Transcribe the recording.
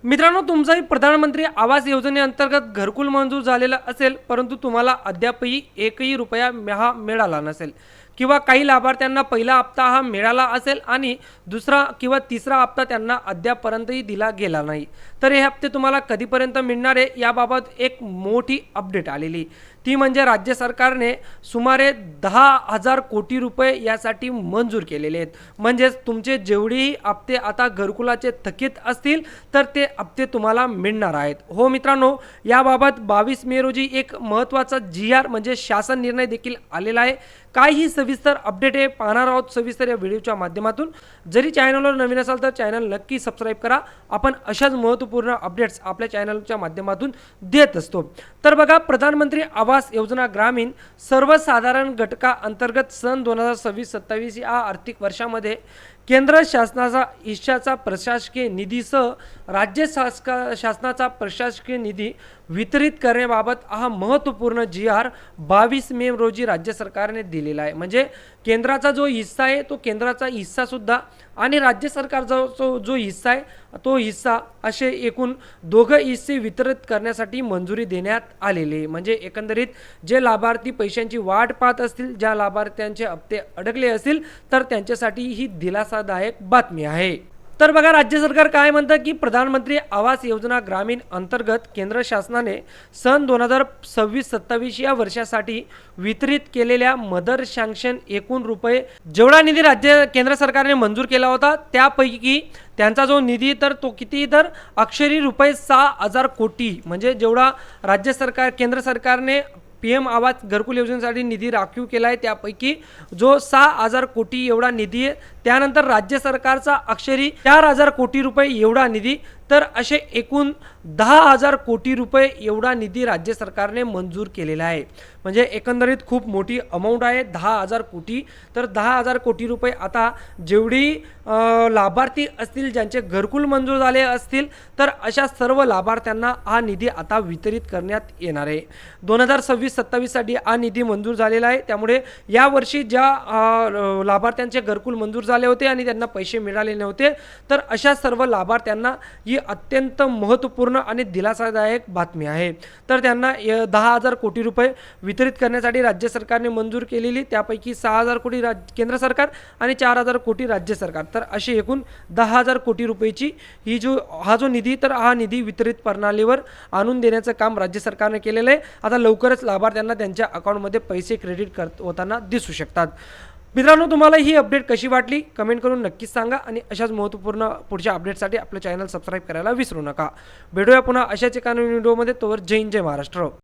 मित्रांनो, तुमचाही प्रधानमंत्री आवास योजनेअंतर्गत घरकुल मंजूर झालेला असेल, परंतु तुम्हाला अद्यापही एकही रुपया हा मिळाला नसेल किंवा काही लाभार्थ्यांना पहिला हप्ता हा मिळाला असेल आणि दुसरा किंवा तिसरा हप्ता त्यांना अद्यापपर्यंतही दिला गेला नाही, तर हे हप्ते तुम्हाला कधीपर्यंत मिळणार आहे याबाबत एक मोठी अपडेट आलेली. ती म्हणजे राज्य सरकारने सुमारे 10,000 कोटी रुपये यासाठी मंजूर केलेले आहेत. म्हणजेच तुमचे जेवढेही हप्ते आता घरकुलाचे थकीत असतील तर ते हप्ते तुम्हाला मिळणार आहेत. हो मित्रांनो, याबाबत 22 मे रोजी एक महत्त्वाचा GR म्हणजे शासन निर्णय देखील आलेला आहे. काय ही सविस्तर अपडेट आहे पाहणार आहोत सविस्तर या व्हिडिओच्या माध्यमातून. जरी चॅनलवर नवीन असाल तर चॅनल नक्की सबस्क्राईब करा. आपण अशाच महत्त्वपूर्ण अपडेट्स आपल्या चॅनलच्या माध्यमातून देत असतो. तर बघा, प्रधानमंत्री आवास योजना ग्रामीण सर्वसाधारण घटका अंतर्गत सन 2026-27 या आर्थिक वर्षामध्ये केंद्र शासनाचा हिश्शाचा प्रशासकीय निधीसह राज्य शासनाचा प्रशासकीय निधी वितरित करण्याबाबत हा महत्त्वपूर्ण GR 22 मे रोजी राज्य सरकारने दिलेला आहे. म्हणजे केंद्राचा जो हिस्सा आहे तो केंद्राचा हिस्सासुद्धा आणि राज्य सरकारचा जो हिस्सा आहे तो हिस्सा असे एकूण दोघं हिस्से वितरित करण्यासाठी मंजुरी देण्यात आलेली आहे. म्हणजे एकंदरीत जे लाभार्थी पैशांची वाट पाहत असतील, ज्या लाभार्थ्यांचे हप्ते अडकले असतील, तर त्यांच्यासाठी ही दिलासादायक बातमी आहे. तर बघा, राज्य सरकार काय म्हणतं की प्रधानमंत्री आवास योजना ग्रामीण अंतर्गत केंद्र शासनाने सन 2026-27 या वर्षासाठी वितरित केलेल्या मदर सँक्शन एकूण रुपये जेवढा निधी केंद्र सरकारने मंजूर केला होता त्यापैकी त्यांचा जो निधी तर तो किती, तर अक्षरी रुपये 6,000 कोटी. म्हणजे जेवढा केंद्र सरकारने PM आवास घरकुल योजनेसाठी निधी राखीव केला आहे त्यापैकी जो 6,000 कोटी एवढा निधी आहे. त्यानंतर राज्य सरकारचा अक्षरी 4,000 कोटी रुपये एवढा निधी, तर असे एकूण 10,000 कोटी रुपये एवढा निधी राज्य सरकारने मंजूर केलेला आहे. म्हणजे एकंदरीत खूप मोठी अमाऊंट आहे 10,000 कोटी. तर 10,000 कोटी रुपये आता जेवढी लाभार्थी असतील ज्यांचे घरकुल मंजूर झाले असतील तर अशा सर्व लाभार्थ्यांना हा निधी आता वितरित करण्यात येणार आहे. 2026-27 साठी हा निधी मंजूर झालेला आहे. त्यामुळे यावर्षी ज्या लाभार्थ्यांचे घरकुल मंजूर झाले होते आणि त्यांना पैसे मिळाले नव्हते, तर अशा सर्व लाभार्थ्यांना ही अत्यंत महत्त्वपूर्ण आणि दिलासादायक बातमी आहे. तर त्यांना 10,000 कोटी रुपये वितरित करण्यासाठी राज्य सरकारने मंजूर केलेली, त्यापैकी 6,000 कोटी केंद्र सरकार आणि 4,000 कोटी राज्य सरकार, तर असे एकूण 10,000 कोटी रुपयेची हा जो निधी, तर हा निधी वितरित प्रणालीवर आणून देण्याचं काम राज्य सरकारने केलेलं आहे. आता लवकरच लाभार्थ्यांना त्यांच्या अकाउंटमध्ये पैसे क्रेडिट होताना दिसू शकतात. मित्रांनो, तुम्हाला ही अपडेट कशी वाटली कमेंट करून नक्कीच सांगा आणि अशाच महत्त्वपूर्ण पुढच्या अपडेटसाठी आपलं चॅनल सबस्क्राईब करायला विसरू नका. भेटूया पुन्हा अशाच एका नवीन व्हिडिओमध्ये. तोवर जय हिंद, जय महाराष्ट्र.